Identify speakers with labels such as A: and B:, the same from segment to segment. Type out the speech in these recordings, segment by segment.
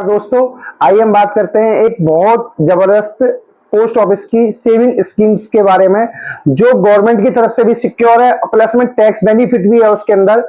A: दोस्तों, आइए हम बात करते हैं एक बहुत जबरदस्त पोस्ट ऑफिस की सेविंग स्कीम्स के बारे में जो गवर्नमेंट की तरफ से भी सिक्योर है, प्लस में टैक्स बेनिफिट भी है उसके अंदर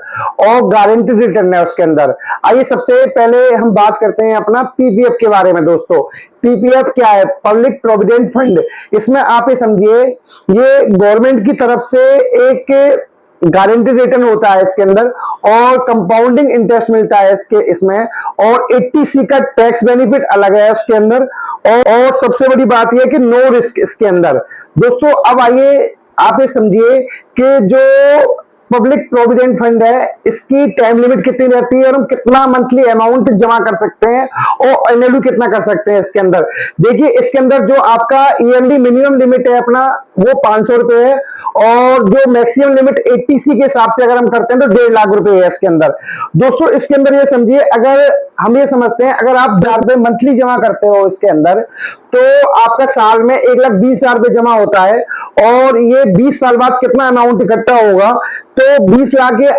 A: और गारंटीड रिटर्न है उसके अंदर। आइए सबसे पहले हम बात करते हैं अपना पीपीएफ के बारे में। दोस्तों, पीपीएफ क्या है? Public provident fund. इसमें आप ये समझिए, ये गवर्नमेंट की तरफ से एक गारंटी रिटर्न होता है इसके अंदर और कंपाउंडिंग इंटरेस्ट मिलता है इसमें और 80C का टैक्स बेनिफिट अलग है उसके अंदर और सबसे बड़ी बात यह है कि नो रिस्क इसके अंदर। दोस्तों, अब आइए आप ये समझिए कि जो पब्लिक प्रोविडेंट फंड है इसकी टाइम लिमिट कितनी रहती है और हम कितना मंथली अमाउंट जमा कर सकते हैं और एनुअली कितना कर सकते हैं इसके अंदर। देखिए, इसके अंदर जो आपका ईयरली मिनिमम लिमिट है अपना वो 500 रुपए है और जो मैक्सिमम लिमिट 80C के हिसाब से अगर हम करते हैं तो 1.5 लाख रुपए है इसके अंदर। दोस्तों, इसके अंदर ये समझिए, अगर हम ये समझते हैं अगर आप 1000 रुपए मंथली जमा करते हो इसके अंदर तो आपका साल में 1,20,000 रुपए जमा होता है और ये 20 साल बाद कितना अमाउंट इकट्ठा होगा तो 20 लाख के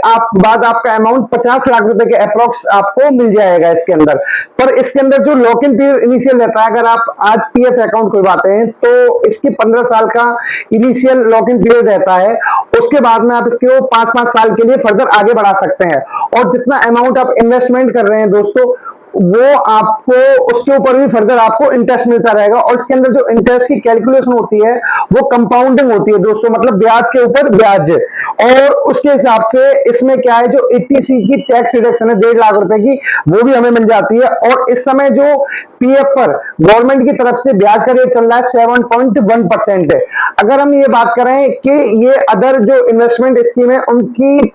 A: बाद आपका अमाउंट 50 लाख रुपए के अप्रोक्स आपको मिल जाएगा इसके अंदर। पर इसके अंदर जो लॉक इन पीरियड इनिशियल रहता है, अगर आप आज पीएफ अकाउंट खुलवाते हैं तो इसकी 15 साल का इनिशियल लॉक इन पीरियड रहता है। उसके बाद में आप इसको 5-5 साल के लिए फर्दर आगे बढ़ा सकते हैं और जितना अमाउंट आप इन्वेस्टमेंट कर रहे हैं दोस्तों वो आपको उसके ऊपर भी फर्दर आपको इंटरेस्ट मिलता रहेगा और इसके अंदर जो इंटरेस्ट की कैलकुलेशन होती है वो कंपाउंडिंग होती है दोस्तों, मतलब ब्याज के ऊपर ब्याज। और उसके हिसाब से इसमें क्या है, जो 80C की टैक्स रिडक्शन है 1.5 लाख रुपए की, वो भी हमें मिल जाती है। और इस समय जो पीएफ पर गवर्नमेंट की तरफ से ब्याज का रेट चल रहा है 7.1% है। अगर हम ये बात करें कि ये अदर जो इन्वेस्टमेंट स्कीम है उनकी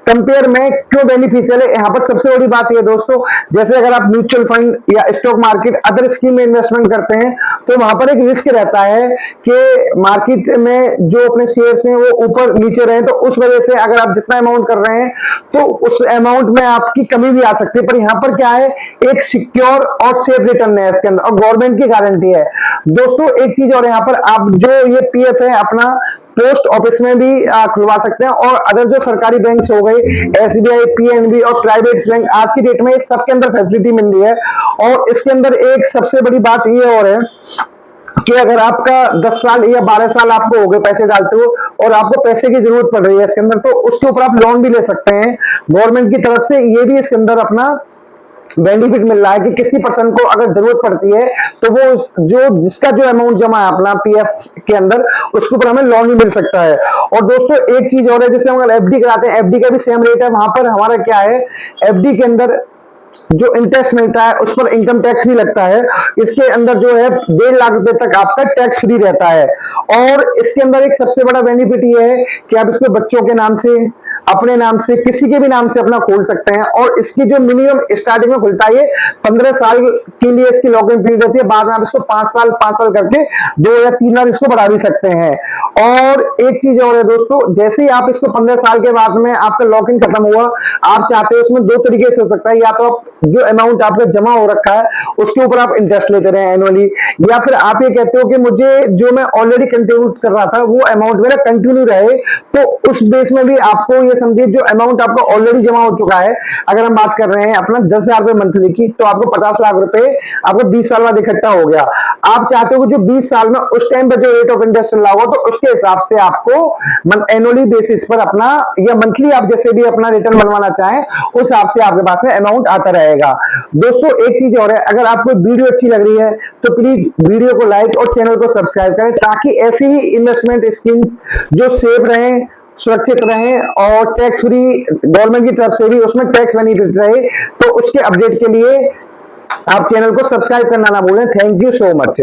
A: कंपेयर में क्यों बेनिफिशियल है, यहाँ पर सबसे बड़ी बात ये दोस्तों, जैसे अगर आप म्यूचुअल फंड या स्टॉक मार्केट अदर स्कीम में इन्वेस्टमेंट करते हैं तो वहां पर एक रिस्क रहता है कि मार्केट में जो अपने शेयर्स हैं वो ऊपर नीचे रहे, तो उस वजह से अगर आप जितना अमाउंट कर रहे हैं तो उस अमाउंट में आपकी कमी भी आ सकती है। पर यहाँ पर क्या है, एक सिक्योर और सेफ रिटर्न है इसके अंदर और गवर्नमेंट की गारंटी है। दोस्तों, एक चीज और, यहाँ पर आप जो ये पीएफ है अपना पोस्ट ऑफिस में भी खुलवा सकते हैं और अदर जो सरकारी बैंक हो गई एसबीआई, पीएनबी और प्राइवेट बैंक, आज की डेट में सबके अंदर फैसिलिटी मिल रही है। और इसके अंदर एक सबसे बड़ी बात ये और है कि अगर आपका 10 साल या 12 साल आपको हो गए पैसे डालते हो और आपको पैसे की जरूरत पड़ रही है इसके अंदर, तो उसके ऊपर आप लोन भी ले सकते हैं गवर्नमेंट की तरफ से। ये भी इसके अंदर अपना बेनिफिट मिल रहा है कि किसी पर्सन को अगर जरूरत पड़ती है तो वो जो जिसका जो अमाउंट जमा है अपना पीएफ के अंदर उसके ऊपर हमें लोन भी मिल सकता है। और दोस्तों, एक चीज और है, जैसे हम अगर एफडी कराते हैं, एफडी का भी सेम रेट है। वहां पर हमारा क्या है, एफडी के अंदर जो इंटरेस्ट मिलता है उस पर इनकम टैक्स भी लगता है। इसके अंदर जो है 1.5 लाख रुपए तक आपका टैक्स फ्री रहता है। और इसके अंदर एक सबसे बड़ा बेनिफिट ये है कि आप इसको बच्चों के नाम से, अपने नाम से, किसी के भी नाम से अपना खोल सकते हैं। और इसकी जो मिनिमम स्टार्टिंग में खुलता है 15 साल के लिए इसकी लॉक इन पीरियड रहती है, बाद में आप इसको 5 साल करके 2 या 3 बार इसको बढ़ा भी सकते हैं। और एक चीज और है दोस्तों, जैसे ही आप इसको 15 साल के बाद में आपका लॉक इन खत्म हुआ, आप चाहते हो उसमें 2 तरीके से हो सकता है, या तो आप जो अमाउंट आपका जमा हो रखा है उसके ऊपर आप इंटरेस्ट लेते रहे एनुअली, या फिर आप ये कहते हो कि मुझे जो मैं ऑलरेडी कंट्रीब्यूट कर रहा था वो अमाउंट मेरा कंटिन्यू रहे, तो उस बेस में भी आपको ये समझिए जो अमाउंट आपका ऑलरेडी जमा हो चुका है, अगर हम बात कर रहे हैं अपना 10,000 रुपए मंथली की, तो आपको 50 लाख रुपए आपको 20 साल बाद इकट्ठा हो गया। आप चाहते हो कि जो 20 साल में उस टाइम पर जो रेट ऑफ इंटरेस्ट चल रहा होगा तो उसके हिसाब से आपको एनुअली बेसिस पर अपना या मंथली आप जैसे भी अपना रिटर्न बनवाना चाहें उस हिसाब से आपके पास में अमाउंट आता रहेगा। दोस्तों, एक चीज और है, अगर आपको वीडियो अच्छी लग रही है तो प्लीज वीडियो को लाइक और चैनल को सब्सक्राइब करें ताकि ऐसी ही इन्वेस्टमेंट स्कीम्स जो सेफ रहें, सुरक्षित रहें और टैक्स फ्री गवर्नमेंट की तरफ से भी उसमें टैक्स बेनिफिट रहे, तो उसके अपडेट के लिए आप चैनल को सब्सक्राइब करना ना भूलें। Thank you so much.